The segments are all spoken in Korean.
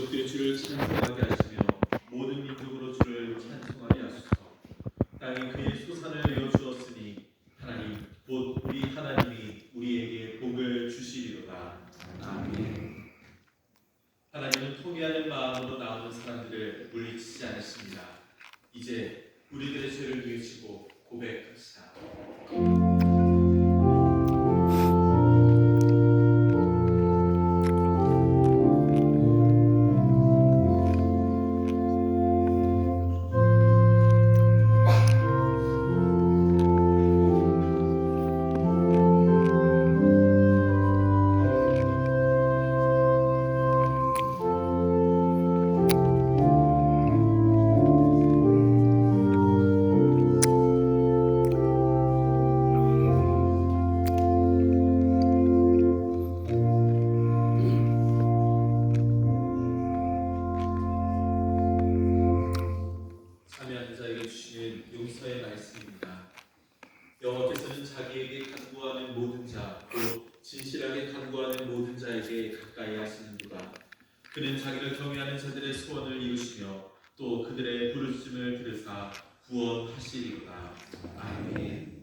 민족들이 주를 찬송하게 하시며 모든 민족으로 주를 찬송하게 하소서. 땅이 그의 소산을 이어 주었으니 하나님 곧 우리 하나님이 우리에게 복을 주시리로다. 아멘. 하나님은 통회하는 마음으로 나오는 사람들을 물리치지 않으십니다. 이제 우리들의 죄를 뉘우치고 고백합시다. 용서의 말씀입니다. 여호와께서는 자기에게 간구하는 모든 자, 또 진실하게 간구하는 모든 자에게 가까이 하시는도다. 그는 자기를 경외하는 자들의 소원을 이루시며 또 그들의 부르짖음을 들으사 구원하시리로다. 아멘.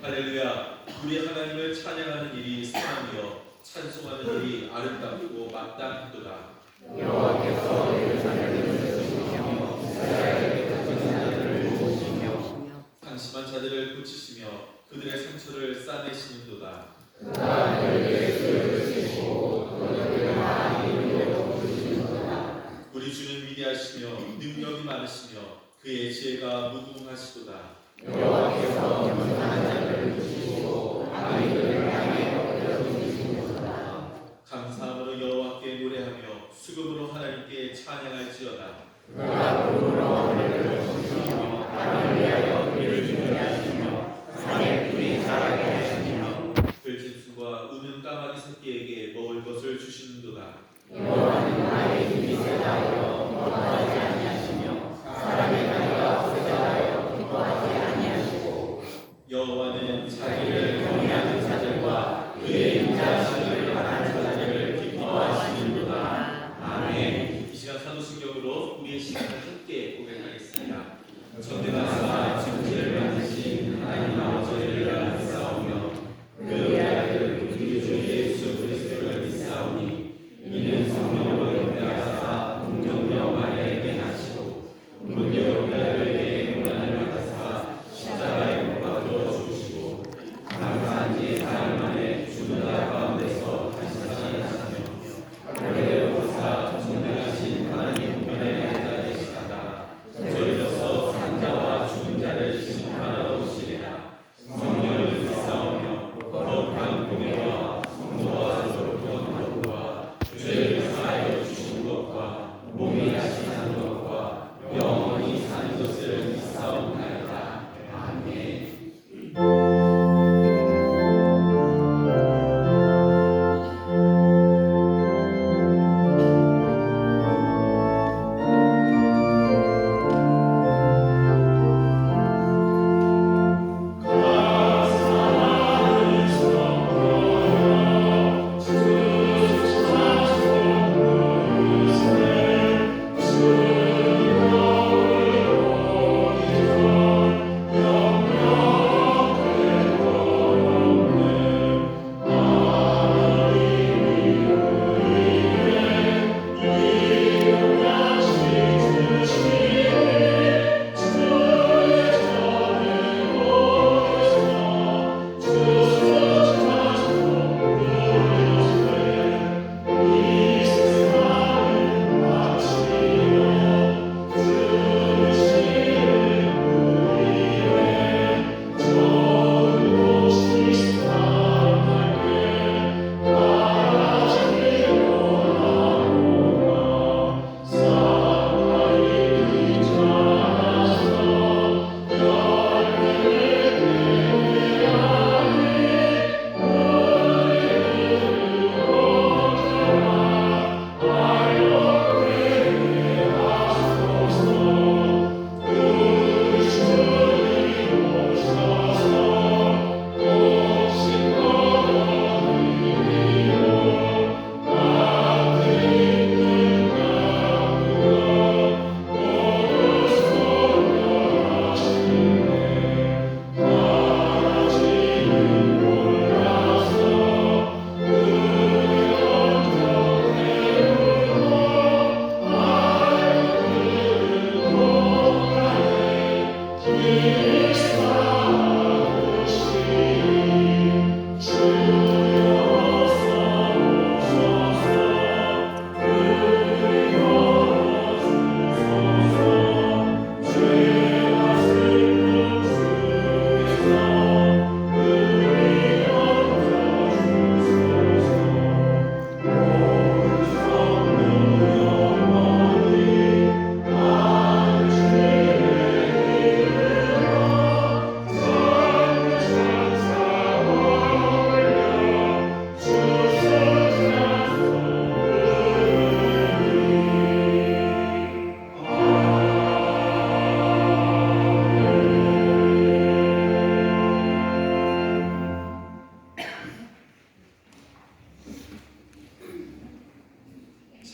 할렐루야. 우리 하나님을 찬양하는 일이 사랑이여 찬송하는 일이 아름답고 마땅하도다. 여호와께서 예루살렘을 세우시며 이스라엘의 흩어진 자들을 모으시며 방심한 자들을 고치시며 그들의 상처를 싸매시는도다. 그가 그들에게 수를 주시고 그들을 다 이루려 부르시는도다. 우리 주는 위대하시며 능력이 많으시며 그의 지혜가 무궁하시도다. 여호와께서 연약한 자들을 주시고 아이들을 향해 엎드려주시는도다. 감사함으로 여호와께 노래하며 수금으로 하나님께 찬양할지어다. 그가 부르러 하늘을 덮으시며 땅을 위하여 비를 주게 하시며 산에 풀이 자라게 하시며 들짐승과 우는 까마귀 새끼에게 먹을 것을 주시는도다. 여호와는 나의 힘이 세다하여 기뻐하지 아니하시며 사람의 다리가 세다하여 기뻐하지 아니하시고 여호와는 자기를 경외하는 자들과 그의 인자하심을 바라는 자들을 기뻐하시는도다. 아멘. 이 시간 사도신경으로 우리의 시간을 함께 고백하겠습니다. 전능하사 천지를 만드신 하나님 아버지를 믿사오며 그의 아들 우리 주 예수 그리스도를 믿사오니 이는 성령으로 인도하사 동정녀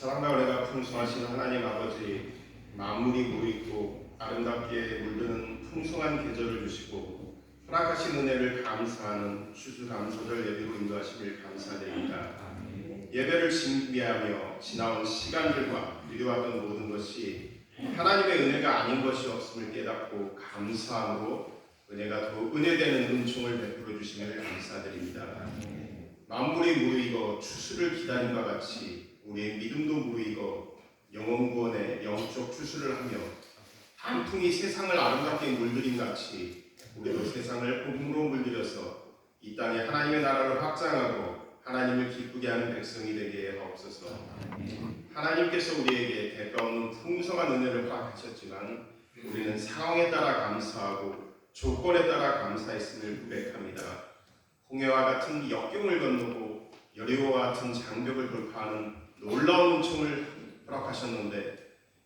사랑과 은혜가 풍성하신 하나님 아버지, 만물이 무르익고 아름답게 물드는 풍성한 계절을 주시고 허락하신 은혜를 감사하는 추수감사절 예배로 인도하심을 감사드립니다. 예배를 준비하며 지나온 시간들과 누려왔던 모든 것이 하나님의 은혜가 아닌 것이 없음을 깨닫고 감사함으로 은혜가 더 은혜되는 은총을 베풀어 주심을 감사드립니다. 만물이 무르익어 추수를 기다림과 같이 우리의 믿음도 무르익어 영혼 구원의 영적 추수를 하며 단풍이 세상을 아름답게 물들인 같이 우리도 세상을 복음으로 물들여서 이 땅에 하나님의 나라를 확장하고 하나님을 기쁘게 하는 백성이 되게 하옵소서. 하나님께서 우리에게 대가 없는 풍성한 은혜를 허락하셨지만 우리는 상황에 따라 감사하고 조건에 따라 감사했음을 고백합니다. 홍해와 같은 역경을 건너고 여리고와 같은 장벽을 돌파하는 놀라운 은총을 허락하셨는데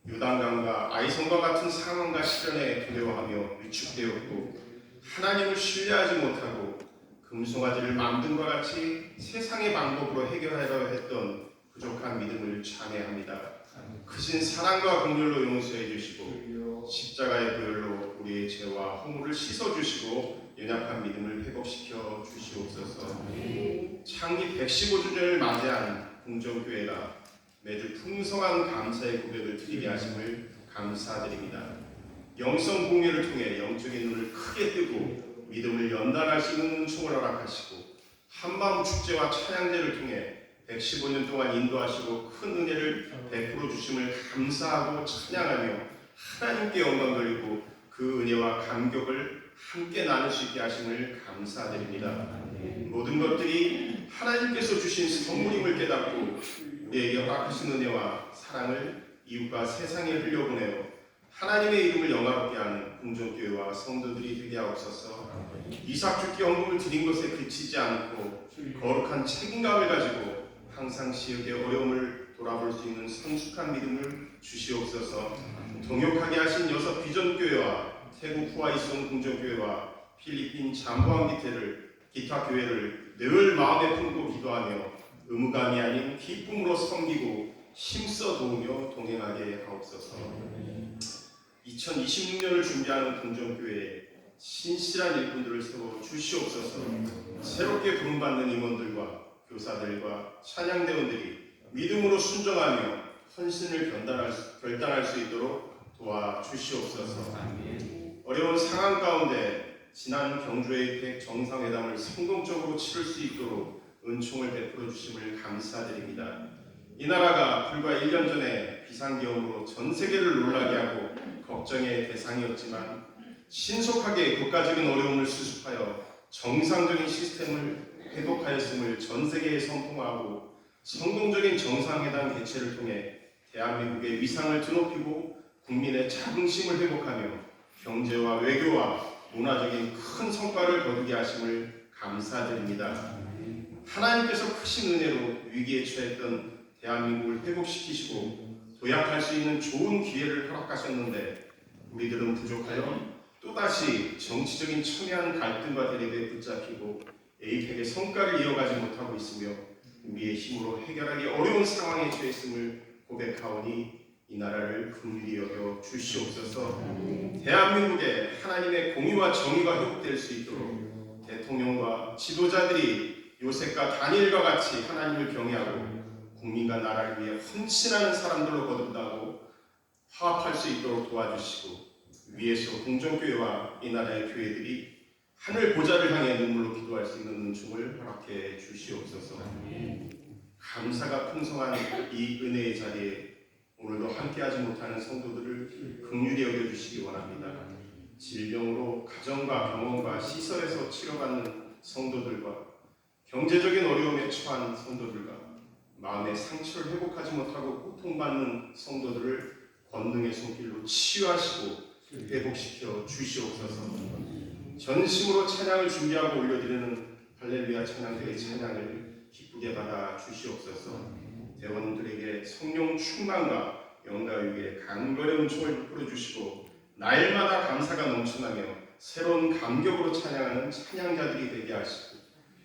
요단강과 아이성과 같은 상황과 시련에 두려워하며 위축되었고 하나님을 신뢰하지 못하고 금송아지를 만든과 같이 세상의 방법으로 해결하려 했던 부족한 믿음을 찬양합니다. 크신 사랑과 긍휼로 용서해 주시고 십자가의 보혈로 우리의 죄와 허물을 씻어주시고 연약한 믿음을 회복시켜 주시옵소서. 창립 115주년을 맞이한 궁정교회가 매주 풍성한 감사의 고백을 드리게 하심을 감사드립니다. 영성 공예를 통해 영적인 눈을 크게 뜨고 믿음을 연단할 수 있는 은총을 허락하시고 한마음 축제와 찬양제를 통해 115년 동안 인도하시고 큰 은혜를 베풀어 주심을 감사하고 찬양하며 하나님께 영광 돌리고 그 은혜와 감격을 함께 나눌 수 있게 하심을 감사드립니다. 모든 것들이 하나님께서 주신 선물임을 깨닫고 우리에게 허락하신 은혜와 사랑을 이웃과 세상에 흘려보내어 하나님의 이름을 영화롭게 하는 궁정교회와 성도들이 되게 하옵소서. 이삭 죽기 헌금을 드린 것에 그치지 않고 거룩한 책임감을 가지고 항상 시역의 어려움을 돌아볼 수 있는 성숙한 믿음을 주시옵소서. 동역하게 하신 6 비전교회와 태국 후아이송 궁정교회와 필리핀 잠보함기태를 기타 교회를 늘 마음에 품고 기도하며 의무감이 아닌 기쁨으로 섬기고 힘써 도우며 동행하게 하옵소서. 2026년을 준비하는 궁정교회에 신실한 일꾼들을 세워 주시옵소서. 새롭게 부름받는 임원들과 교사들과 찬양대원들이 믿음으로 순종하며 헌신을 결단할 수 있도록 도와주시옵소서. 어려운 상황 가운데 지난 경주회의 정상회담을 성공적으로 치를 수 있도록 은총을 베풀어 주심을 감사드립니다. 이 나라가 불과 1년 전에 비상계엄으로 전 세계를 놀라게 하고 걱정의 대상이었지만 신속하게 국가적인 어려움을 수습하여 정상적인 시스템을 회복하였음을 전 세계에 선포하고 성공적인 정상회담 개최를 통해 대한민국의 위상을 드높이고 국민의 자긍심을 회복하며 경제와 외교와 문화적인 큰 성과를 거두게 하심을 감사드립니다. 하나님께서 크신 은혜로 위기에 처했던 대한민국을 회복시키시고 도약할 수 있는 좋은 기회를 허락하셨는데 우리들은 부족하여 또다시 정치적인 첨예한 갈등과 대립에 붙잡히고 에이펙의 성과를 이어가지 못하고 있으며 우리의 힘으로 해결하기 어려운 상황에 처했음을 고백하오니 이 나라를 긍휼히 여겨 주시옵소서. 대한민국에 하나님의 공의와 정의가 회복될 수 있도록 대통령과 지도자들이 요셉과 다니엘과 같이 하나님을 경외하고 국민과 나라를 위해 헌신하는 사람들로 거듭나고 화합할 수 있도록 도와주시고 위에서 궁정교회와 이 나라의 교회들이 하늘 보좌를 향해 눈물로 기도할 수 있는 은총을 허락해 주시옵소서. 감사가 풍성한 이 은혜의 자리에 오늘도 함께하지 못하는 성도들을 긍휼히 여겨주시기 원합니다. 질병으로 가정과 병원과 시설에서 치료받는 성도들과 경제적인 어려움에 처한 성도들과 마음의 상처를 회복하지 못하고 고통받는 성도들을 권능의 손길로 치유하시고 회복시켜 주시옵소서. 전심으로 찬양을 준비하고 올려드리는 할렐루야 찬양대의 찬양을 기쁘게 받아 주시옵소서. 대원들에게 성령 충만과 영가육에 간절의 은총을 베풀어 주시고 날마다 감사가 넘쳐나며 새로운 감격으로 찬양하는 찬양자들이 되게 하시고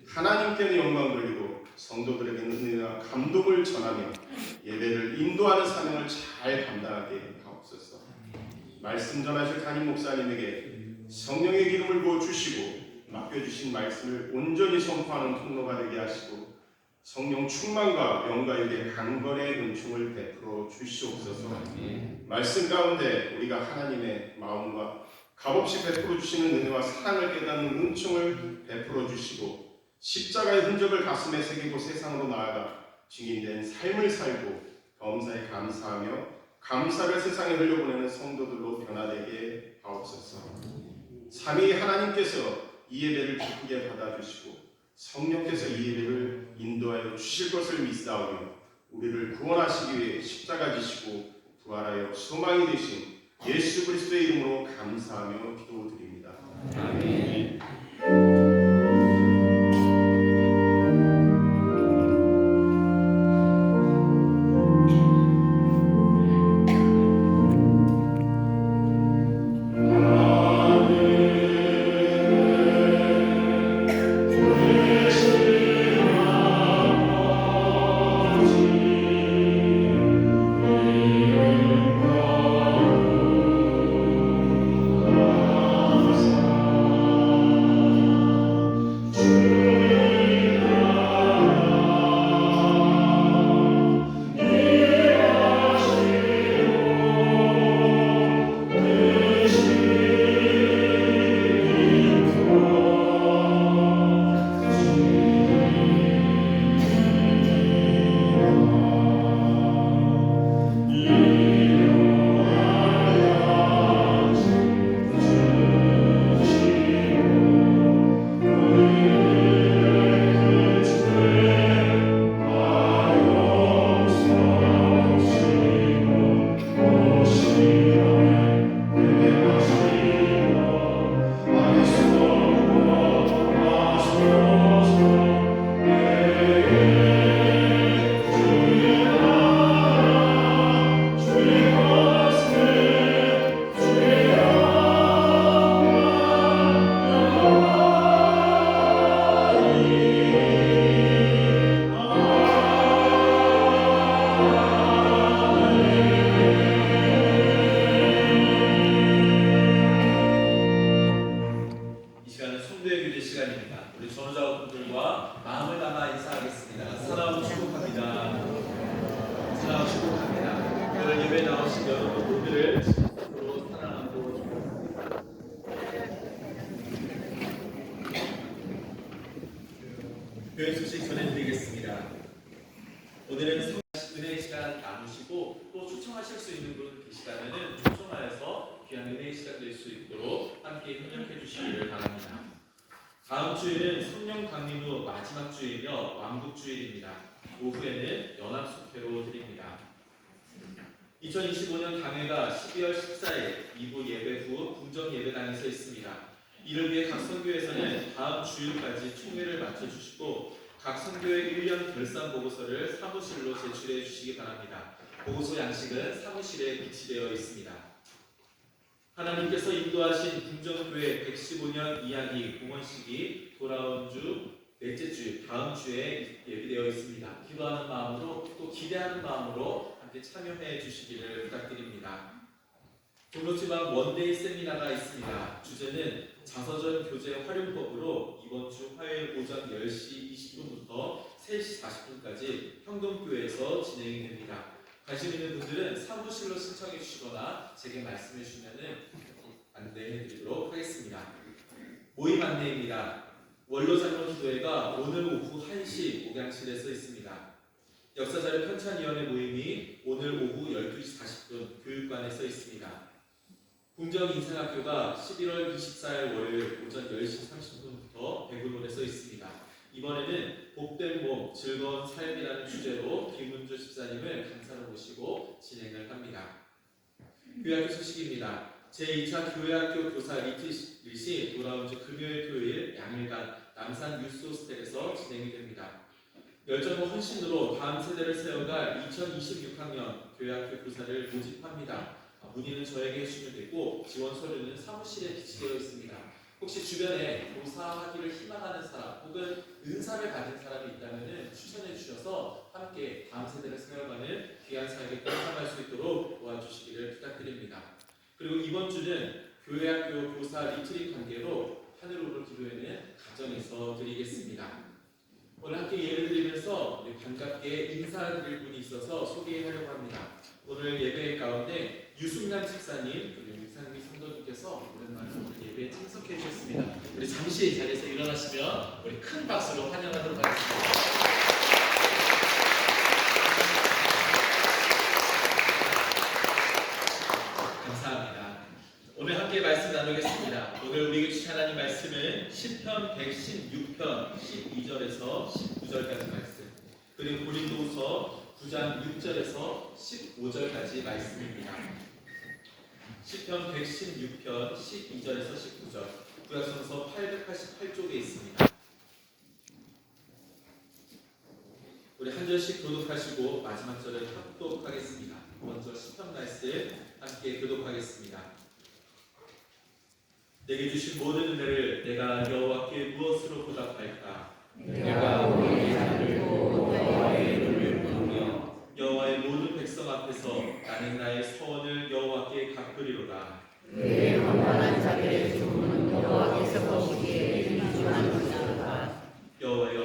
하나님께는 영광 돌리고 성도들에게는 은혜와 감동을 전하며 예배를 인도하는 사명을 잘 감당하게 하옵소서. 말씀 전하실 담임 목사님에게 성령의 기름을 부어 주시고 맡겨주신 말씀을 온전히 선포하는 통로가 되게 하시고 성령 충만과 영과육의 강건의 은총을 베풀어 주시옵소서. 말씀 가운데 우리가 하나님의 마음과 값없이 베풀어 주시는 은혜와 사랑을 깨닫는 은총을 베풀어 주시고 십자가의 흔적을 가슴에 새기고 세상으로 나아가 증인된 삶을 살고 범사에 감사하며 감사를 세상에 흘려보내는 성도들로 변화되게 하옵소서. 삼위 하나님께서 이 예배를 기쁘게 받아주시고 성령께서 이 예배를 인도하여 주실 것을 믿사오며 우리를 구원하시기 위해 십자가 지시고 부활하여 소망이 되신 예수 그리스도의 이름으로 감사하며 기도드립니다. 아멘. 교회 소식 전해드리겠습니다. 오늘은 은혜의 시간 나누시고 또 초청하실 수 있는 분 계시다면 초청하여서 귀한 은혜의 시간 될 수 있도록 함께 협력해 주시기를 바랍니다. 다음 주일은 성령 강림 후 마지막 주일이며 왕국주일입니다. 오후에는 연합숙회로 드립니다. 2025년 당회가 12월 14일 2부 예배 후 궁정 예배당에서 있습니다. 이를 위해 각 선교에서는 다음 주일까지 총회를 마쳐주시고 각 선교의 1년 결산 보고서를 사무실로 제출해 주시기 바랍니다. 보고서 양식은 사무실에 비치되어 있습니다. 하나님께서 인도하신 궁정교회 115년 이야기 공헌식이 돌아온 주 넷째 주 다음 주에 예비되어 있습니다. 기도하는 마음으로 또 기대하는 마음으로 함께 참여해 주시기를 부탁드립니다. 종로지방 원데이 세미나가 있습니다. 주제는 자서전 교재 활용법으로 이번 주 화요일 오전 10시 20분부터 3시 40분까지 평동교회에서 진행이 됩니다. 관심 있는 분들은 사무실로 신청해 주시거나 제게 말씀해 주시면 안내해 드리도록 하겠습니다. 모임 안내입니다. 원로장로기도회가 오늘 오후 1시 목양실에서 있습니다. 역사자료 편찬위원회 모임이 오늘 오후 12시 40분 교육관에서 있습니다. 궁정인생학교가 11월 24일 월요일 오전 10시 30분부터 백운홀에서 있습니다. 이번에는 복된 몸, 즐거운 삶이라는 주제로 김은주 집사님을 강사로 모시고 진행을 합니다. 교회학교 소식입니다. 제2차 교회학교 교사 리트릿이 돌아온 주 금요일 토요일 양일간 남산 유스호스텔에서 진행이 됩니다. 열정과 헌신으로 다음 세대를 세워갈 2026학년 교회학교 교사를 모집합니다. 문의는 저에게 해주시면 되고 지원 서류는 사무실에 비치되어 있습니다. 혹시 주변에 교사하기를 희망하는 사람 혹은 은사를 가진 사람이 있다면 추천해 주셔서 함께 다음 세대를 생각하는 귀한 사역에 참여할 수 있도록 도와주시기를 부탁드립니다. 그리고 이번 주는 교회학교 교사 리트릿 관계로 하늘으로 기도회는 가정에서 드리겠습니다. 오늘 함께 예를 드리면서 반갑게 인사드릴 분이 있어서 소개하려고 합니다. 오늘 예배 가운데 유승남 집사님 그리고 유상미 성도님께서 오랜만에 오늘 예배에 참석해 주셨습니다. 우리 잠시 자리에서 일어나시면 우리 큰 박수로 환영하도록 하겠습니다. 감사합니다. 오늘 함께 말씀 나누겠습니다. 오늘 우리에게 주신 하나님 말씀은 시편 116편 12절에서 19절까지 말씀, 그리고 고린도후서 9장 6절에서 15절까지 말씀입니다. 시편 116편 12절에서 19절, 구약성서 888쪽에 있습니다. 우리 한 절씩 교독하시고 마지막 절을 합독하겠습니다. 먼저 시편 말씀 함께 교독하겠습니다. 내게 주신 모든 은혜를 내가 여호와께 무엇으로 보답할까? 내가 우리 하늘고 여호와의 이름을 부르며 여호와의 모든 백성 앞에서 나는 나의 서원을 여호와께 갚으리로다. 그의 원만한 자들의 주문은 여호와께서 보시기에 일주한 것이로다. 여호와여,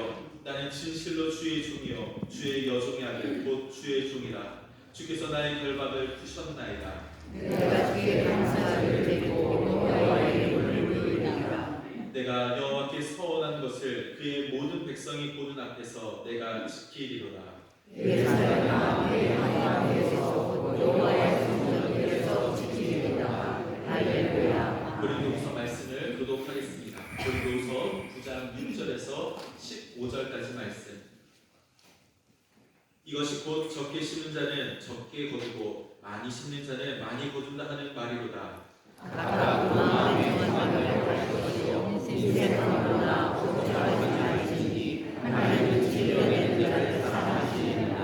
나는 진실로 주의 종이요 주의 여종의 아들 곧 주의 종이라. 주께서 나의 결박을 푸셨나이다. 내가 주의 감사를 드리고 여호와의 이름을 부르리라. 내가 여호와께 서원한 것을 그의 모든 백성이 보는 앞에서 내가 지키리로다. 그의 사랑과 그의 하나님께서 여호와의 성전에서 지키리로다. 할렐루야. 고린도후서 말씀을 교독하겠습니다. 고린도후서 9장 6절에서 15절까지 말씀. 이것이 곧 적게 심는 자는 적게 거두고 많이 심는 자는 많이 거둔다 하는 말이로다. 각각 그 마음의 원망을 할 것이요 인생으로나 고쳐하지 말지니 하나님은 지려낸 자를 사랑하시느니라.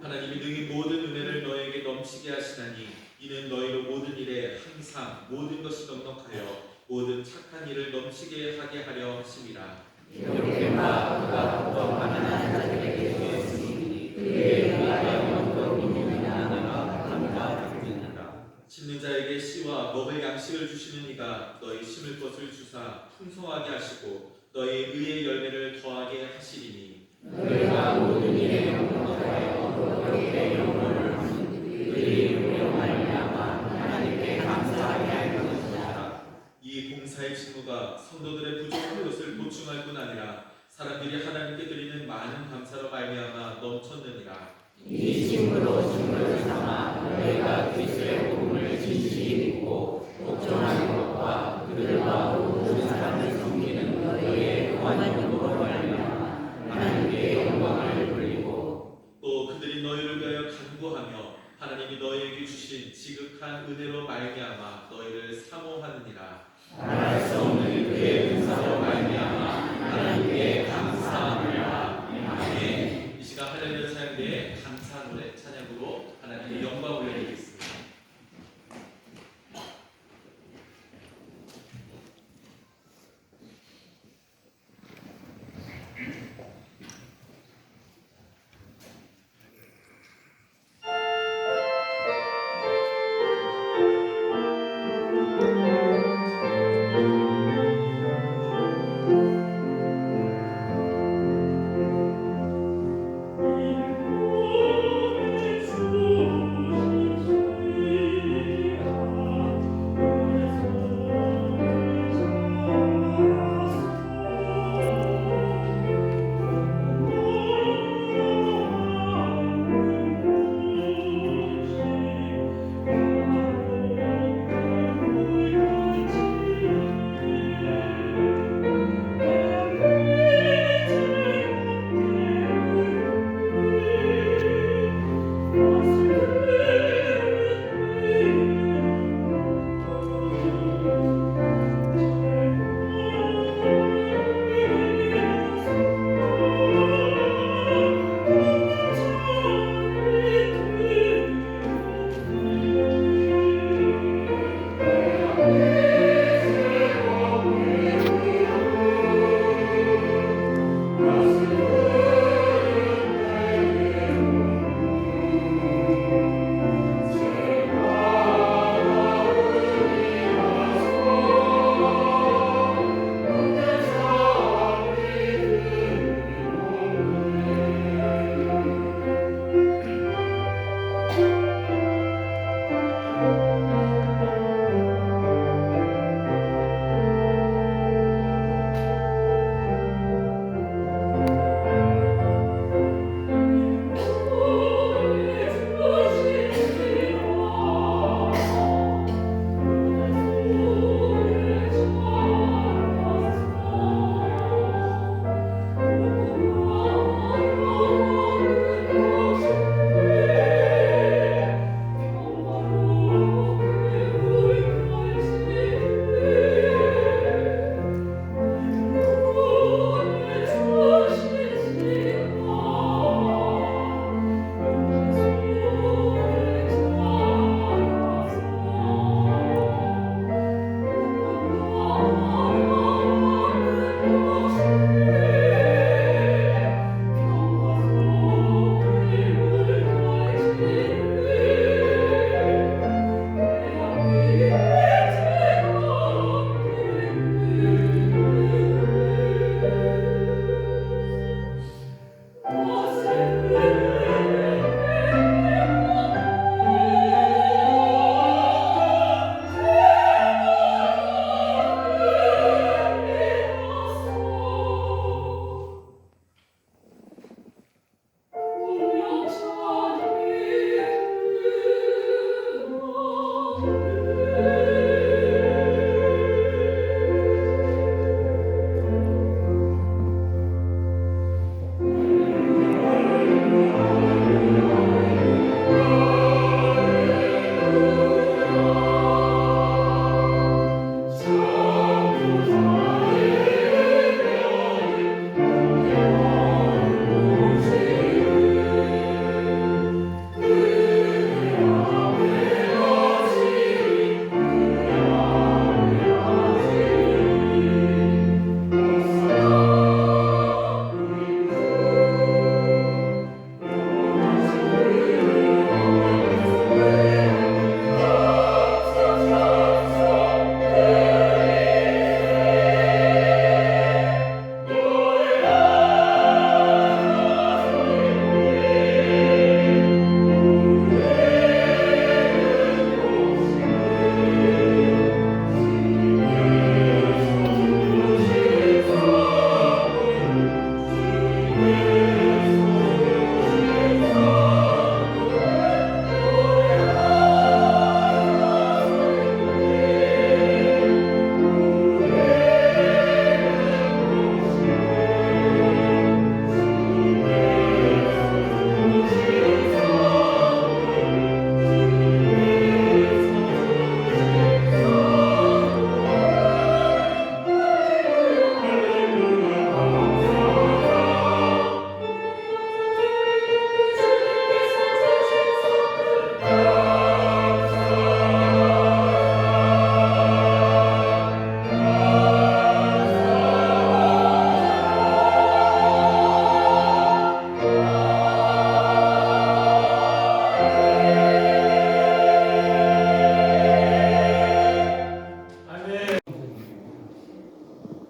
하나님이 능히 모든 은혜를 너에게 넘치게 하시나니 이는 너희로 모든 일에 항상 모든 것이 넉넉하여 모든 착한 일을 넘치게 하게 하려 하심이라. 이렇게 마음과 더 가난한 자들에게 주었으니 그의 의가 영원토록 있느니라. 내가 감사드리느니라. 심는 자에게 씨와 먹을 양식을 주시는 이가 너희 심을 것을 주사 풍성하게 하시고 너희 의의 열매를 더하게 하시리니 너희가 모든 일에 영원하여 너희의 영혼을 하신 그의 이름으로 말미암아 하나님께 감사하게 할 것이다. 이 봉사의 직무가 성도들의 부족한 것을 보충할 뿐 아니라 사람들이 하나님께 드리는 많은 감사로 말미암아 넘쳤느니라. 이 짐으로 증거를 삼아 너희가 그리스도의 복음을 진실히 믿고 복종하는 것과 그들과 모든 사람을 섬기는 너희의 무한 영광으로 말미암아 하나님께 영광을 돌리고 또 그들이 너희를 위하여 간구하며 하나님이 너희에게 주신 지극한 은혜로 말미암아 너희를 사모하느니라. 말할 수 없는 그의 은사로 말미암아 하나님께 감사하노라. 아멘. 이 시간 할렐루야 찬양대에 감사 노래 찬양으로 하나님의 영광 올려드리겠습니다.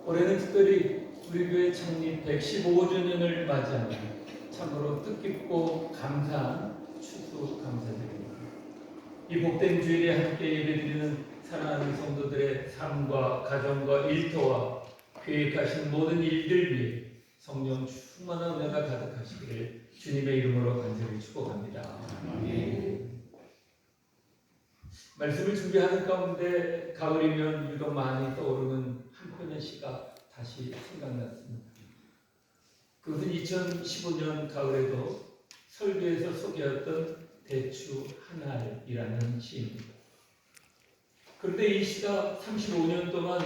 올해는 특별히 우리 교회 창립 115주년을 맞이하며 참으로 뜻깊고 감사한 추수 감사드립니다. 이 복된 주일에 함께 예배드리는 사랑하는 성도들의 삶과 가정과 일터와 계획하신 모든 일들 위해 성령 충만한 은혜가 가득하시기를 주님의 이름으로 간절히 축복합니다. 말씀을 준비하는 가운데 가을이면 유독 많이 떠오르는 한 편의 시가 다시 생각났습니다. 그것은 2015년 가을에도 설교에서 소개했던 대추 하나이라는 시입니다. 그런데 이 시가 35년 동안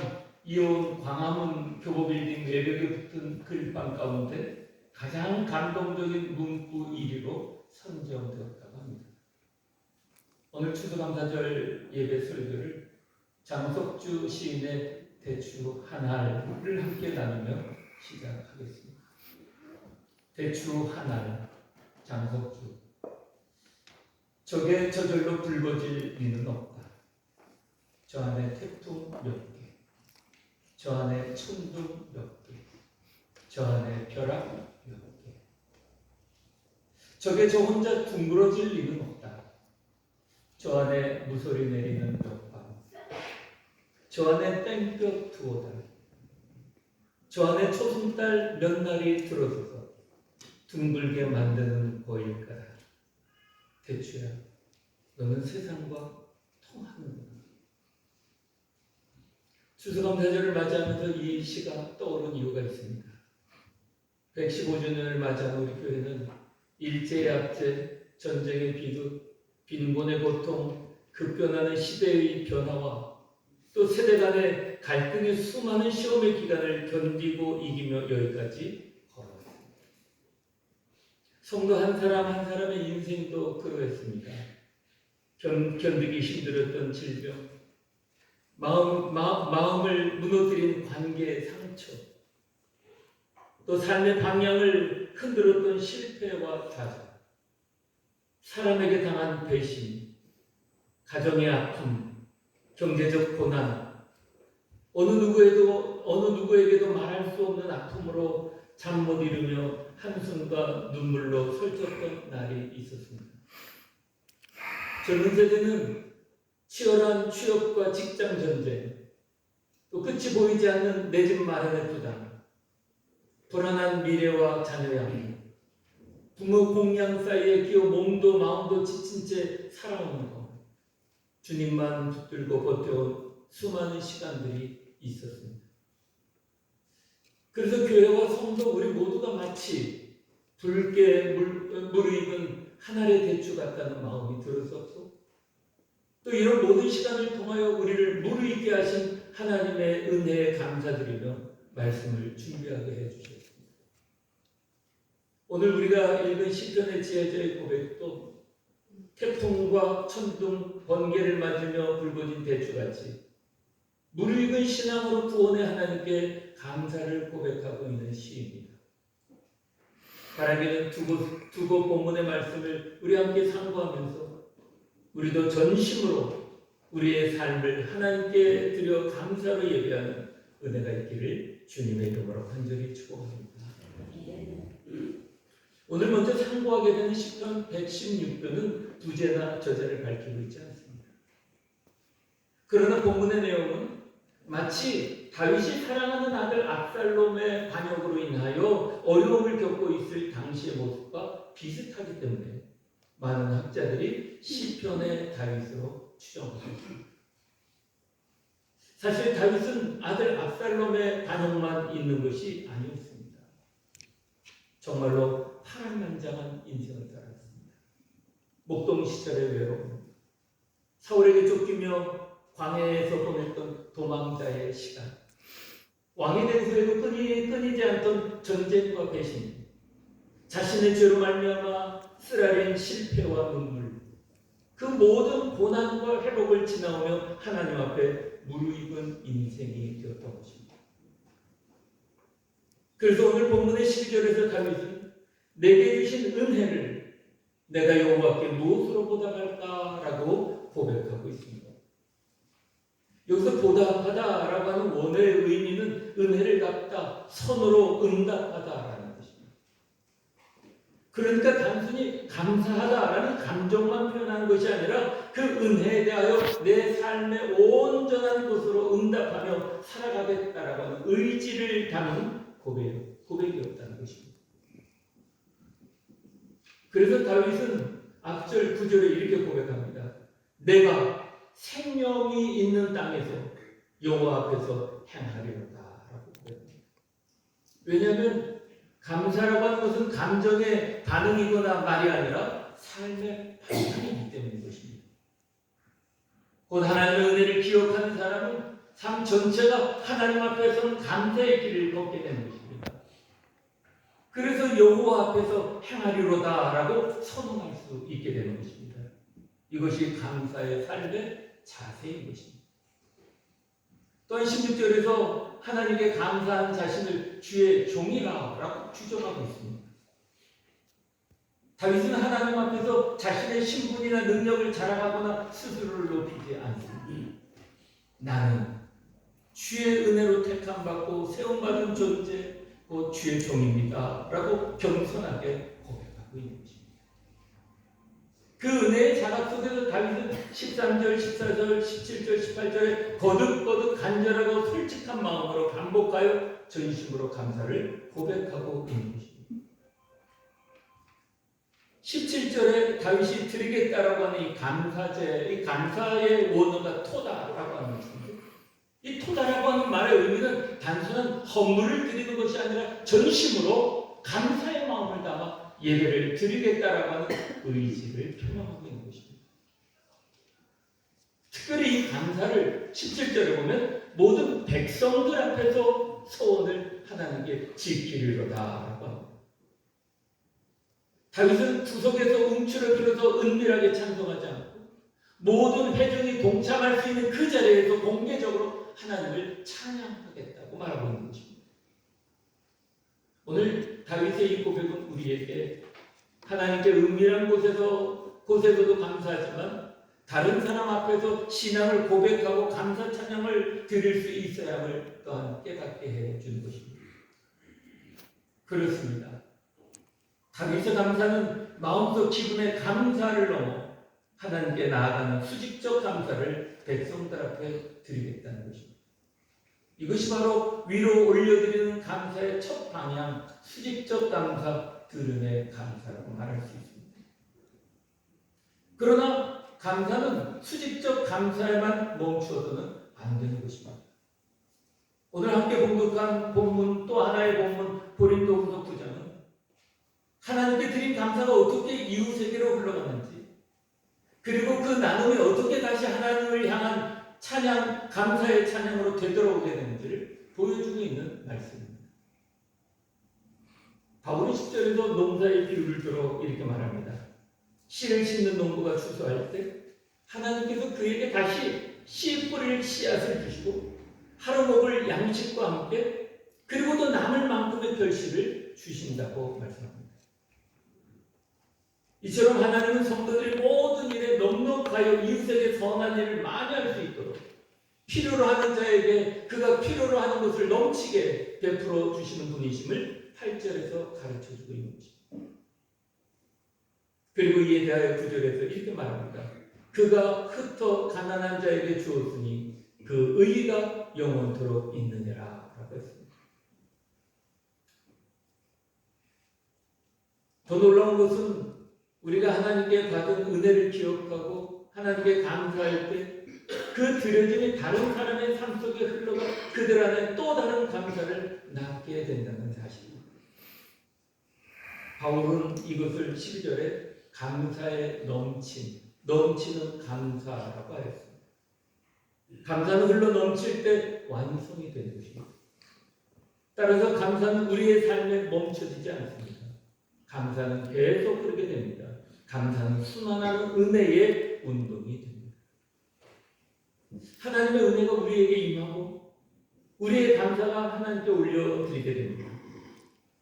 이어온 광화문 교보빌딩 외벽에 붙은 글방 가운데 가장 감동적인 문구 1위로 선정되었다고 합니다. 오늘 추수감사절 예배 설교를 장석주 시인의 대추 한 알을 함께 나누며 시작하겠습니다. 대추 한 알, 장석주. 적에 저절로 붉어질 리는 없다. 저 안에 태풍 몇 개, 저 안에 천둥 몇 개, 저 안에 벼락 몇 개. 적에 저 혼자 둥그러질 리는 없다. 저 안에 무소리 내리는 몇 밤, 저 안에 땡볕 두어 달, 저 안에 초승달 몇 날이 들어서서 둥글게 만드는 보일까라. 대추야, 너는 세상과 통하는구나. 추수감사절을 맞이하면서 이 시가 떠오른 이유가 있습니다. 115주년을 맞이하는 우리 교회는 일제약제, 전쟁의 비극, 빈곤의 고통, 급변하는 시대의 변화와 또 세대 간의 갈등의 수많은 시험의 기간을 견디고 이기며 여기까지 걸어왔습니다. 성도 한 사람 한 사람의 인생도 그러했습니다. 견디기 힘들었던 질병, 마음을 무너뜨린 관계의 상처, 또 삶의 방향을 흔들었던 실패와 좌절, 사람에게 당한 배신, 가정의 아픔, 경제적 고난, 어느 누구에게도 말할 수 없는 아픔으로 잠 못 이루며 한숨과 눈물로 설쳤던 날이 있었습니다. 젊은 세대는 치열한 취업과 직장 전쟁, 또 끝이 보이지 않는 내 집 마련의 부담, 불안한 미래와 자녀 양육, 부모 공양 사이에 끼어 몸도 마음도 지친 채 살아오는 것, 주님만 붙들고 버텨온 수많은 시간들이 있었습니다. 그래서 교회와 성도 우리 모두가 마치 붉게 무르익은 한 알의 대추 같다는 마음이 들었었고, 또 이런 모든 시간을 통하여 우리를 무르익게 하신 하나님의 은혜에 감사드리며 말씀을 준비하게 해주셨습니다. 오늘 우리가 읽은 시편의 지혜자의 고백도 태풍과 천둥, 번개를 맞으며 불거진 대추같이 무르익은 신앙으로 구원의 하나님께 감사를 고백하고 있는 시입니다. 바라기는 두 곳 본문의 말씀을 우리 함께 상고하면서 우리도 전심으로 우리의 삶을 하나님께 드려 감사로 예배하는 은혜가 있기를 주님의 이름으로 간절히 축복합니다. 오늘 먼저 상고하게 되는 시편 116편은 부제나 저자를 밝히고 있지 않습니다. 그러나 본문의 내용은 마치 다윗이 사랑하는 아들 압살롬의 반역으로 인하여 어려움을 겪고 있을 당시의 모습과 비슷하기 때문에 많은 학자들이 시편의 다윗으로 추정합니다. 사실 다윗은 아들 압살롬의 반역만 있는 것이 아니었습니다. 정말로 파란만장한 인생을 살았습니다. 목동 시절의 외로움, 사울에게 쫓기며 광야에서 보냈던 도망자의 시간, 왕이 된 후에도 끊이지 않던 전쟁과 배신, 자신의 죄로 말미암아 쓰라린 실패와 눈물, 그 모든 고난과 회복을 지나오며 하나님 앞에 무르익은 인생이 되었던 것입니다. 그래서 오늘 본문의 12절에서 다윗은 내게 주신 은혜를 내가 여호와께 무엇으로 보답할까라고 고백하고 있습니다. 여기서 보답하다라고 하는 원어의 의미는 은혜를 갚다, 선으로 응답하다라는 뜻입니다. 그러니까 단순히 감사하다라는 감정만 표현하는 것이 아니라 그 은혜에 대하여 내 삶의 온전한 것으로 응답하며 살아가겠다라고 하는 의지를 담은 고백이었다는 것입니다. 그래서 다윗은 앞절 9절에 이렇게 고백합니다. 내가 생명이 있는 땅에서 여호와 앞에서 행하리로다라고 고백합니다. 왜냐하면 감사라고 하는 것은 감정의 반응이거나 말이 아니라 삶의 반응이기 때문인 것입니다. 곧 하나님의 은혜를 기억하는 사람은 삶 전체가 하나님 앞에서는 감사의 길을 걷게 되는 것입니다. 그래서 여호와 앞에서 행하리로다라고 선언할 수 있게 되는 것입니다. 이것이 감사의 삶의 자세인 것입니다. 또한 16절에서 하나님께 감사한 자신을 주의 종이라고 주장하고 있습니다. 다윗은 하나님 앞에서 자신의 신분이나 능력을 자랑하거나 스스로를 높이지 않습니다. 나는 주의 은혜로 택함받고 세움받은 존재, 곧 주의 종입니다 라고 겸손하게 고백하고 있는 것입니다. 그 은혜의 자각 속에서 다윗은 13절, 14절, 17절, 18절에 거듭거듭 간절하고 솔직한 마음으로 반복하여 전심으로 감사를 고백하고 있는 것입니다. 17절에 다윗이 드리겠다라고 하는 이 감사제, 이 감사의 원어가 토다라고 하는 것입니다. 이 토다라고 하는 말의 의미는 단순한 헌물을 드리는 것이 아니라 전심으로 감사의 마음을 담아 예배를 드리겠다라고 하는 의지를 표명하고 있는 것입니다. 특별히 이 감사를 17절에 보면 모든 백성들 앞에서 소원을 하나님께 지키리로다라고 합니다. 다윗은 구석에서 움츠러들어서 은밀하게 찬송하지 않고 모든 회중이 동참할 수 있는 그 자리에서 공개적으로 하나님을 찬양하겠다고 말하고 있는 것입니다. 오늘 다윗의 이 고백은 우리에게 하나님께 은밀한 곳에서도 감사하지만 다른 사람 앞에서 신앙을 고백하고 감사 찬양을 드릴 수 있어야 함을 또한 깨닫게 해주는 것입니다. 그렇습니다. 다윗의 감사는 마음속 기분의 감사를 넘어 하나님께 나아가는 수직적 감사를 백성들 앞에 드리겠다는 것입니다. 이것이 바로 위로 올려드리는 감사의 첫 방향, 수직적 감사, 들음의 감사라고 말할 수 있습니다. 그러나 감사는 수직적 감사에만 멈추어서는 안 되는 것입니다. 오늘 함께 봉독한 본문, 또 하나의 본문 고린도후서 9장은 하나님께 드린 감사가 어떻게 이웃에게로 흘러가는지, 그리고 그 나눔이 어떻게 다시 하나님을 향한 찬양, 감사의 찬양으로 되돌아오게 되는지를 보여주고 있는 말씀입니다. 바울은 10절에서 농사의 비유를 들어 이렇게 말합니다. 씨를 심는 농부가 추수할 때 하나님께서 그에게 다시 씨 뿌릴 씨앗을 주시고 하루 먹을 양식과 함께 그리고 또 남을 만큼의 결실을 주신다고 말씀합니다. 이처럼 하나님은 성도들이 모든 일에 넉넉하여 이웃에게 선한 일을 많이 할 수 있도록 필요로 하는 자에게 그가 필요로 하는 것을 넘치게 베풀어 주시는 분이심을 8절에서 가르쳐주고 있는 것입니다. 그리고 이에 대하여 9절에서 이렇게 말합니다. 그가 흩어 가난한 자에게 주었으니 그 의의가 영원토록 있느니라 라고 했습니다. 더 놀라운 것은 우리가 하나님께 받은 은혜를 기억하고 하나님께 감사할 때 그 드려짐이 다른 사람의 삶 속에 흘러가 그들 안에 또 다른 감사를 낳게 된다는 사실입니다. 바울은 이것을 12절에 감사의 넘치는 감사라고 하였습니다. 감사는 흘러 넘칠 때 완성이 되는 것입니다. 따라서 감사는 우리의 삶에 멈춰지지 않습니다. 감사는 계속 흐르게 됩니다. 감사는 수많은 은혜의 운동이 됩니다. 하나님의 은혜가 우리에게 임하고 우리의 감사가 하나님께 올려드리게 됩니다.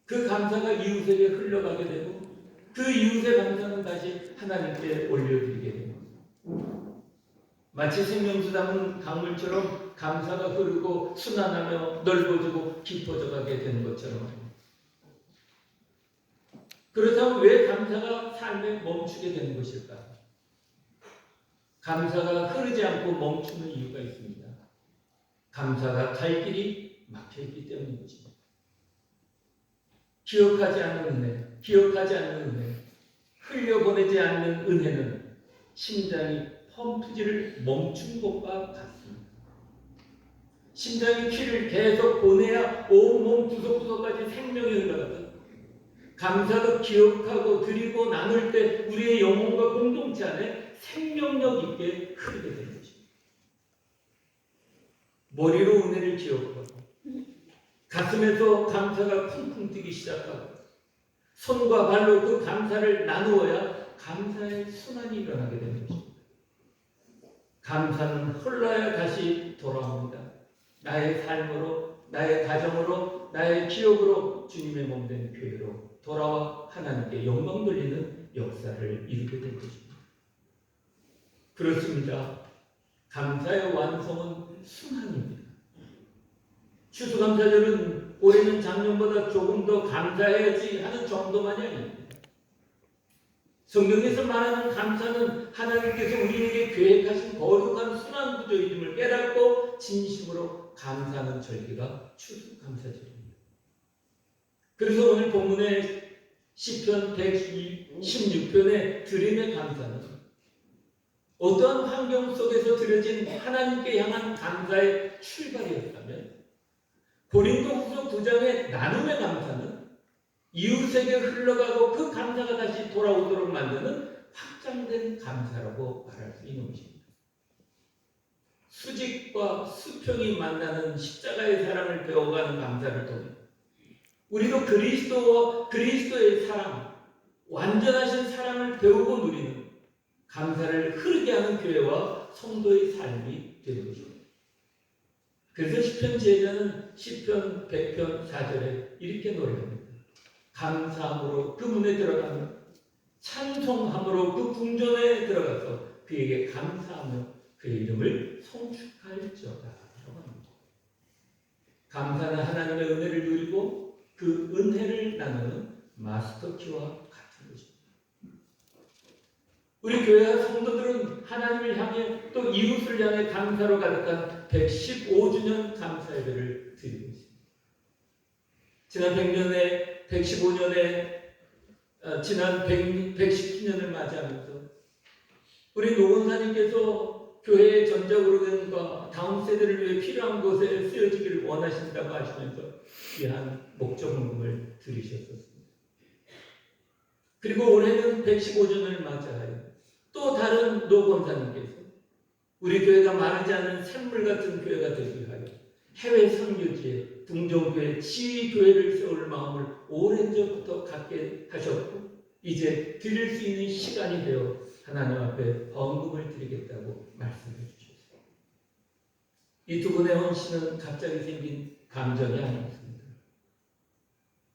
그 감사가 이웃에게 흘러가게 되고 그 이웃의 감사는 다시 하나님께 올려드리게 됩니다. 마치 생명수 담은 강물처럼 감사가 흐르고 순환하며 넓어지고 깊어져 가게 되는 것처럼 그렇다면 왜 감사가 삶에 멈추게 되는 것일까? 감사가 흐르지 않고 멈추는 이유가 있습니다. 감사가 갈 길이 막혀있기 때문인 것입니다. 기억하지 않는 은혜, 흘려보내지 않는 은혜는 심장이 펌프질을 멈춘 것과 같습니다. 심장이 피를 계속 보내야 온몸 구석구석까지 생명이 흘러가서 감사도 기억하고 드리고 나눌 때 우리의 영혼과 공동체 안에 생명력 있게 흐르게 되는 것입니다. 머리로 은혜를 기억하고 가슴에서 감사가 쿵쿵 뛰기 시작하고 손과 발로 그 감사를 나누어야 감사의 순환이 일어나게 되는 것입니다. 감사는 흘러야 다시 돌아옵니다. 나의 삶으로, 나의 가정으로, 나의 기억으로 주님의 몸된 교회로 돌아와 하나님께 영광 돌리는 역사를 이루게 될 것입니다. 그렇습니다. 감사의 완성은 순환입니다. 추수감사절은 올해는 작년보다 조금 더 감사해야지 하는 정도만이 아닙니다. 성경에서 말하는 감사는 하나님께서 우리에게 계획하신 거룩한 순환 구조임을 깨닫고 진심으로 감사하는 절기가 추수감사절입니다. 그래서 오늘 본문의 시편 116편의 드림의 감사는 어떠한 환경 속에서 드려진 하나님께 향한 감사의 출발이었다면 고린도후서 9장의 나눔의 감사는 이웃에게 흘러가고 그 감사가 다시 돌아오도록 만드는 확장된 감사라고 말할 수 있는 것입니다. 수직과 수평이 만나는 십자가의 사랑을 배워가는 감사를 통해 우리도 그리스도와 그리스도의 사랑, 완전하신 사랑을 배우고 누리는 감사를 흐르게 하는 교회와 성도의 삶이 되는 것입니다. 그래서 시편 제자는 시편 100편 4절에 이렇게 노래합니다. 감사함으로 그 문에 들어가며 찬송함으로 그 궁전에 들어가서 그에게 감사하며 그의 이름을 성축할지어다. 감사는 하나님의 은혜를 누리고 그 은혜를 나누는 마스터키와 같은 것입니다. 우리 교회 성도들은 하나님을 향해 또 이웃을 향해 감사로 가득한 115주년 감사 예배를 드리고 있습니다. 지난 100년에 115년에 지난 110주년을 맞이하면서 우리 노원사님께서 교회의 전자오르간과 다음 세대를 위해 필요한 곳에 쓰여지기를 원하신다고 하시면서 귀한 목적헌금을 드리셨었습니다. 그리고 올해는 115주년을 맞이하여 또 다른 노원사님께서 우리 교회가 마르지 않은 샘물 같은 교회가 되기 위하여 해외 선교지에 등정교회 지휘교회를 세울 마음을 오랜 전부터 갖게 하셨고 이제 드릴 수 있는 시간이 되어 하나님 앞에 헌금을 드리겠다고 말씀해 주셨습니다. 이 두 분의 헌신은 갑자기 생긴 감정이 아니었습니다.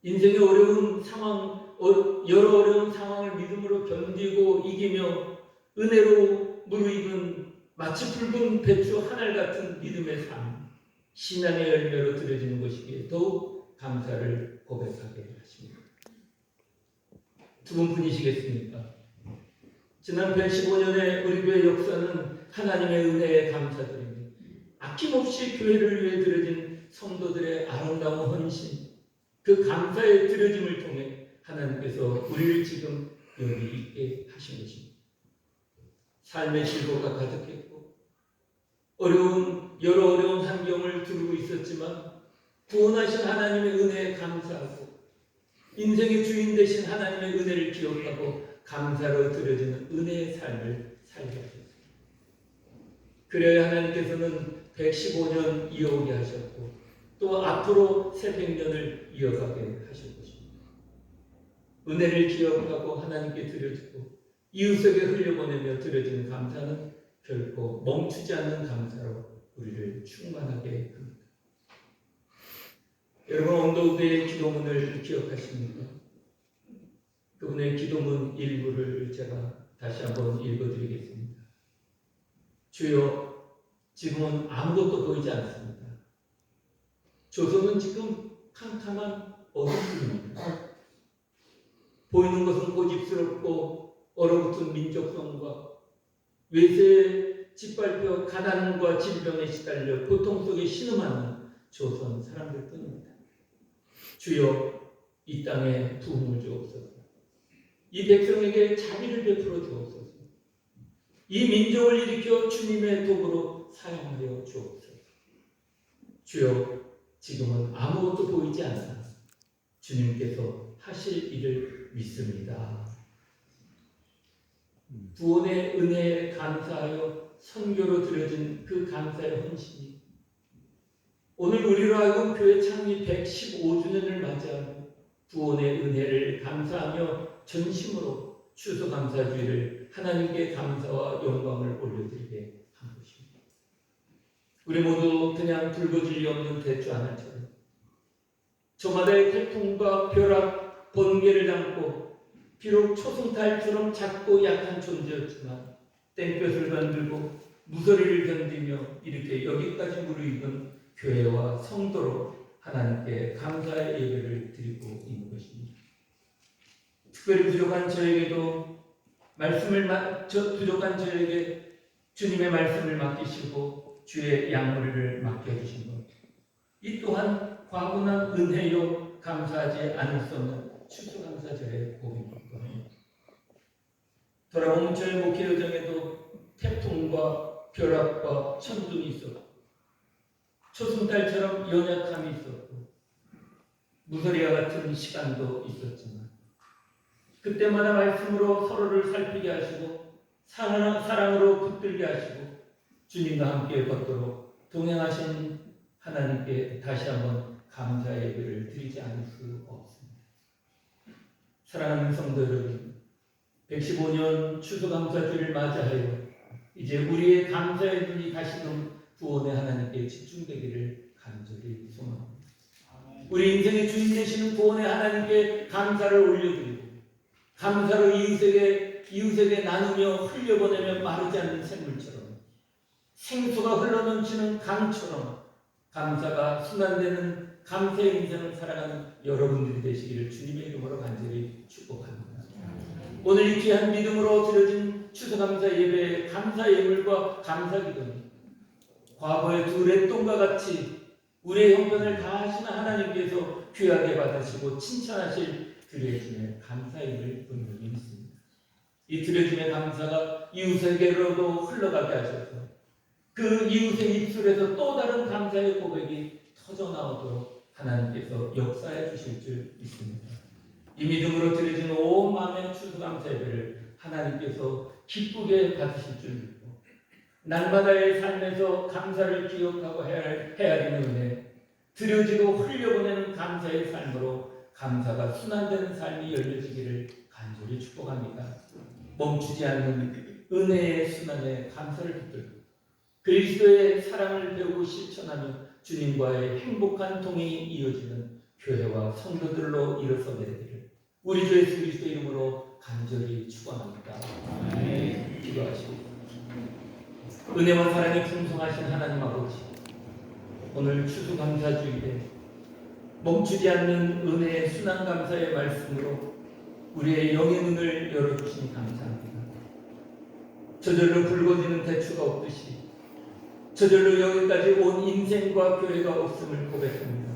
인생의 어려운 상황, 여러 어려운 상황을 믿음으로 견디고 이기며 은혜로 무르익은 마치 붉은 배추 하늘 같은 믿음의 삶, 신앙의 열매로 드려지는 것이기에 더욱 감사를 고백하게 하십니다. 두 분이시겠습니까? 지난 115년의 우리 교회 역사는 하나님의 은혜에 감사드립니다. 아낌없이 교회를 위해 드려진 성도들의 아름다운 헌신, 그 감사의 드려짐을 통해 하나님께서 우리를 지금 여기 있게 하신 것입니다. 삶의 즐거움과 가득했고 여러 어려운 환경을 두르고 있었지만 구원하신 하나님의 은혜에 감사하고 인생의 주인 되신 하나님의 은혜를 기억하고 감사로 드려지는 은혜의 삶을 살게 하셨습니다. 그래야 하나님께서는 115년 이어오게 하셨고 또 앞으로 새 100년을 이어가게 하실 것입니다. 은혜를 기억하고 하나님께 드려지고 이웃에게 흘려보내며 드려지는 감사는 결코 멈추지 않는 감사로 우리를 충만하게 합니다. 여러분 언더우드의 기도문을 기억하십니까? 그분의 기도문 일부를 제가 다시 한번 읽어드리겠습니다. 주여, 지금은 아무것도 보이지 않습니다. 조선은 지금 캄캄한 어둠입니다. 보이는 것은 고집스럽고 얼어붙은 민족성과 외세에 짓밟혀 가난과 질병에 시달려 고통 속에 신음하는 조선 사람들 뿐입니다. 주여, 이 땅에 부흥을 주옵소서. 이 백성에게 자비를 베풀어 주옵소서. 이 민족을 일으켜 주님의 도구로 사용하여 주옵소서. 주여, 지금은 아무것도 보이지 않으나 주님께서 하실 일을 믿습니다. 구원의 은혜에 감사하여 선교로 드려진 그 감사의 헌신이 오늘 우리로 하여금 교회 창립 115주년을 맞이하고 구원의 은혜를 감사하며 전심으로 추수감사주의를 하나님께 감사와 영광을 올려드리게 한 것입니다. 우리 모두 그냥 붉어질 리 없는 대추 하나처럼 저마다의 태풍과 벼락, 번개를 담고 비록 초승달처럼 작고 약한 존재였지만 땡볕을 건들고 무서리를 견디며 이렇게 여기까지 무르익은 교회와 성도로 하나님께 감사의 예배를 드리고 있는 것입니다. 특별히 부족한 저에게도 부족한 저에게 주님의 말씀을 맡기시고 주의 양무리를 맡겨주신 것, 이 또한 과분한 은혜요 감사하지 않을 수 없는 추수감사절의 고백입니다. 돌아보면 저의 목회 여정에도 태풍과 벼락과 천둥이 있었고 초승달처럼 연약함이 있었고 무서리와 같은 시간도 있었지만 그때마다 말씀으로 서로를 살피게 하시고 사랑으로 붙들게 하시고 주님과 함께 걷도록 동행하신 하나님께 다시 한번 감사의 예배를 드리지 않을 수 없습니다. 사랑하는 성도 여러분, 115년 추수감사주를 맞이하여 이제 우리의 감사의 눈이 다시금 구원의 하나님께 집중되기를 간절히 소망합니다. 우리 인생의 주인 되시는 구원의 하나님께 감사를 올려드리고 감사로 이웃에게 나누며 흘려보내며 마르지 않는 샘물처럼 생수가 흘러넘치는 강처럼 감사가 순환되는 감사의 인생을 살아가는 여러분들이 되시기를 주님의 이름으로 간절히 축복합니다. 오늘 이 귀한 믿음으로 드려진 추수감사 예배의 감사 예물과 감사 기도는 과거의 두 렛돈과 같이 우리의 형편을 다하시는 하나님께서 귀하게 받으시고 칭찬하실 드려짐의 감사임을 분명히 믿습니다. 이 드려짐의 감사가 이웃에게로도 흘러가게 하셔서 그 이웃의 입술에서 또 다른 감사의 고백이 터져나오도록 하나님께서 역사해 주실 줄 믿습니다. 이 믿음으로 드려진 온 마음의 추수감사 예배를 하나님께서 기쁘게 받으실 줄 믿고 날마다의 삶에서 감사를 기억하고 헤아리는 은혜, 드려지고 흘려보내는 감사의 삶으로 감사가 순환되는 삶이 열려지기를 간절히 축복합니다. 멈추지 않는 은혜의 순환에 감사를 붙들고 그리스도의 사랑을 배우고 실천하며 주님과의 행복한 동행이 이어지는 교회와 성도들로 일어서게 되기를 우리 주 예수 그리스도 이름으로 간절히 축원합니다. 아멘. 기도하시고 은혜와 사랑이 풍성하신 하나님 아버지, 오늘 추수감사주일에 멈추지 않는 은혜의 순환감사의 말씀으로 우리의 영의 눈을 열어주시니 감사합니다. 저절로 붉어지는 대추가 없듯이 저절로 여기까지 온 인생과 교회가 없음을 고백합니다.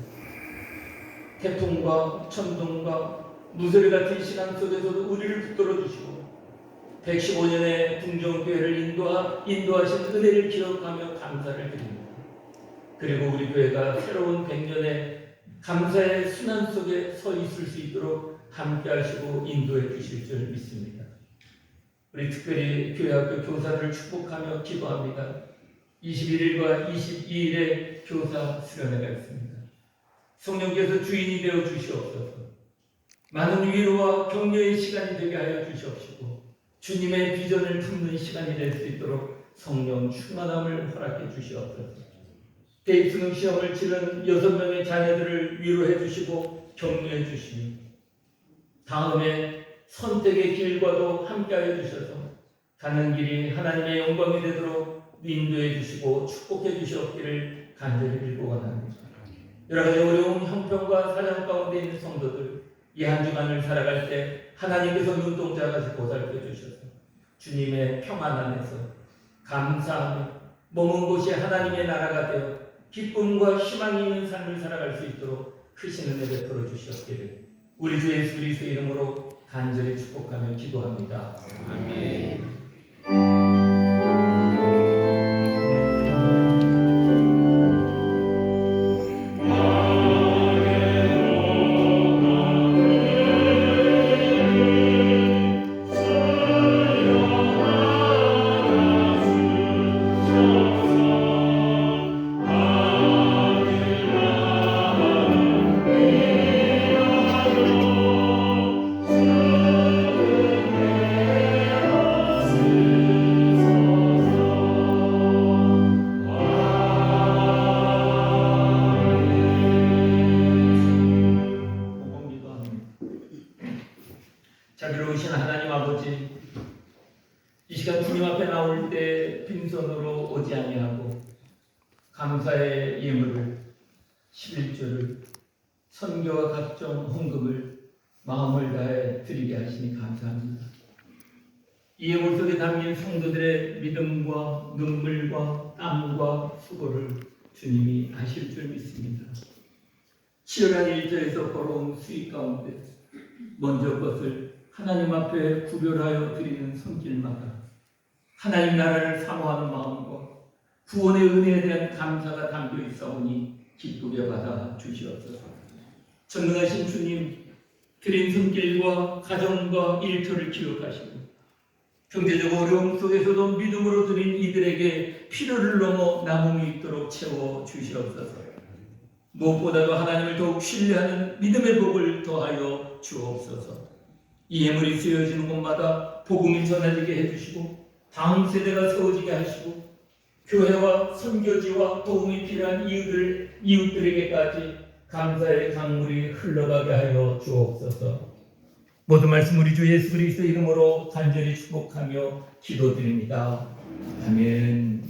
태풍과 천둥과 무소리 같은 시간 속에서도 우리를 붙들어 주시고 115년의 궁정교회를 인도하신 은혜를 기억하며 감사를 드립니다. 그리고 우리 교회가 새로운 100년의 감사의 순환 속에 서 있을 수 있도록 함께 하시고 인도해 주실 줄 믿습니다. 우리 특별히 교회학교 교사를 축복하며 기도합니다. 21일과 22일에 교사 수련회가 있습니다. 성령께서 주인이 되어 주시옵소서. 많은 위로와 격려의 시간이 되게 하여 주시옵시고 주님의 비전을 품는 시간이 될 수 있도록 성령 충만함을 허락해 주시옵소서. 대입수능 시험을 치른 6명의 자녀들을 위로해 주시고 격려해 주시며 다음에 선택의 길과도 함께하여 주셔서 가는 길이 하나님의 영광이 되도록 인도해 주시고 축복해 주시옵기를 간절히 빌고 원합니다. 여러 가지 어려운 형편과 사정 가운데 있는 성도들 이 한 주간을 살아갈 때 하나님께서 눈동자같이 보살펴 주셔서 주님의 평안 안에서 감사하며 머문 곳이 하나님의 나라가 되어 기쁨과 희망이 있는 삶을 살아갈 수 있도록 크신 은혜 베풀어 주시옵기를 우리 주 예수 그리스도 이름으로 간절히 축복하며 기도합니다. 아멘. 자비로우신 하나님 아버지, 이 시간 주님 앞에 나올 때 빈손으로 오지 아니하고 감사의 예물을 11조를 선교와 각종 헌금을 마음을 다해 드리게 하시니 감사합니다. 이 예물 속에 담긴 성도들의 믿음과 눈물과 땀과 수고를 주님이 아실 줄 믿습니다. 치열한 일터에서 벌어온 수익 가운데 먼저 것을 하나님 앞에 구별하여 드리는 손길마다 하나님 나라를 사모하는 마음과 구원의 은혜에 대한 감사가 담겨 있사오니 기쁘게 받아 주시옵소서. 전능하신 주님, 드린 손길과 가정과 일터를 기억하시고 경제적 어려움 속에서도 믿음으로 드린 이들에게 필요를 넘어 남음이 있도록 채워 주시옵소서. 무엇보다도 하나님을 더욱 신뢰하는 믿음의 복을 더하여 주옵소서. 이 예물이 쓰여지는 곳마다 복음이 전해지게 해주시고 다음 세대가 세워지게 하시고 교회와 선교지와 도움이 필요한 이웃들에게까지 감사의 강물이 흘러가게 하여 주옵소서. 모든 말씀 우리 주 예수 그리스도 이름으로 간절히 축복하며 기도드립니다. 아멘.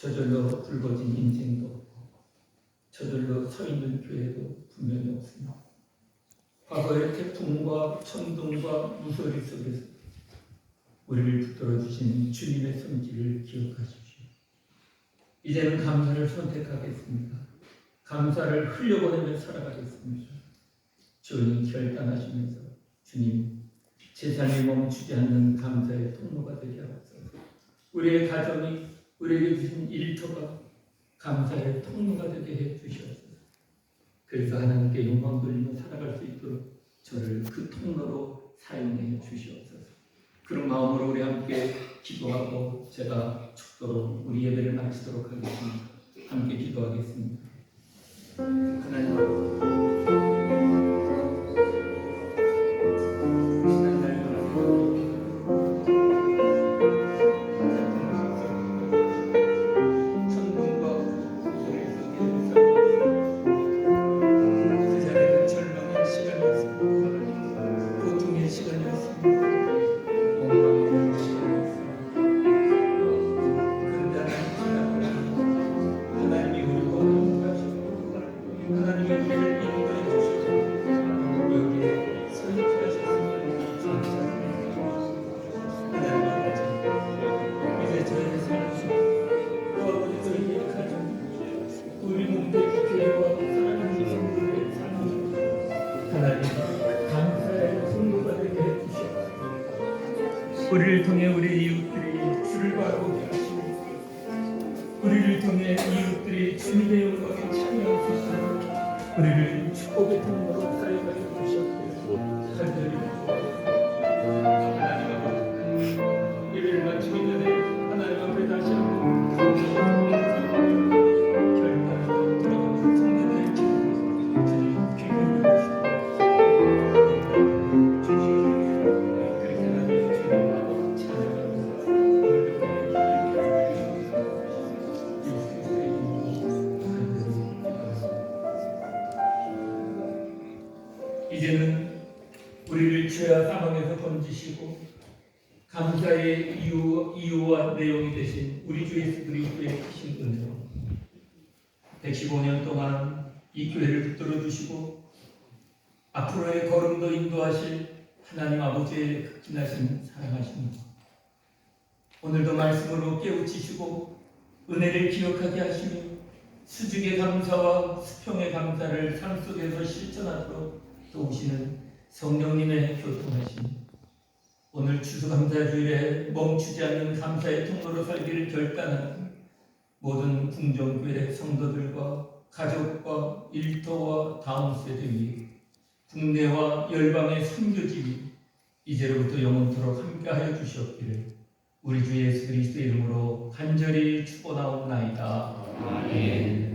저절로 붉어진 인생도 없고 저절로 서 있는 교회도 분명히 없습니다. 과거의 태풍과 천둥과 무서리 속에서 우리를 붙들어 주신 주님의 손길을 기억하십시오. 이제는 감사를 선택하겠습니다. 감사를 흘려보내며 살아가겠습니다. 주님 결단하시면서 주님 제 삶이 멈추지 않는 감사의 통로가 되게 하옵소서. 우리의 가정이 우리에게 주신 일터가 감사의 통로가 되게 해 주시옵소서. 그래서 하나님께 영광 돌리며 살아갈 수 있도록 저를 그 통로로 사용해 주시옵소서. 그런 마음으로 우리 함께 기도하고 제가 축도로 우리 예배를 마치도록 하겠습니다. 함께 기도하겠습니다. 하나님 우리를 통해 우리 이웃들이 주를 바라보게 하시고 우리를 통해 이웃들이 주님의 영광에 참여할 수 있도록 우리를 축복의 통로로 사용하여 주셨기를 간절히 하나님 아버지 예배를 마치기 전에 하나님 앞에 다시 한번 감사드립니다. 결단하고 돌아가는 성도들의 기도를 주님 귀를 열으시고 이제는 우리를 죄와 사망에서 건지시고 감사의 이유와 내용이 되신 우리 주 예수 그리스도의 크신 은혜로 115년 동안 이 교회를 붙들어 주시고 앞으로의 걸음도 인도하실 하나님 아버지의 극진하신 사랑하심 오늘도 말씀으로 깨우치시고 은혜를 기억하게 하시며 수직의 감사와 수평의 감사를 삶 속에서 실천하도록 도우시는 성령님의 교통하심. 오늘 추수감사주일에 멈추지 않는 감사의 통로로 살기를 결단하는 모든 궁정교회 성도들과 가족과 일터와 다음 세대 위 국내와 열방의 선교지위 이제로부터 영원토록 함께하여 주시옵기를 우리 주 예수 그리스도의 이름으로 간절히 축원하옵나이다. 아멘.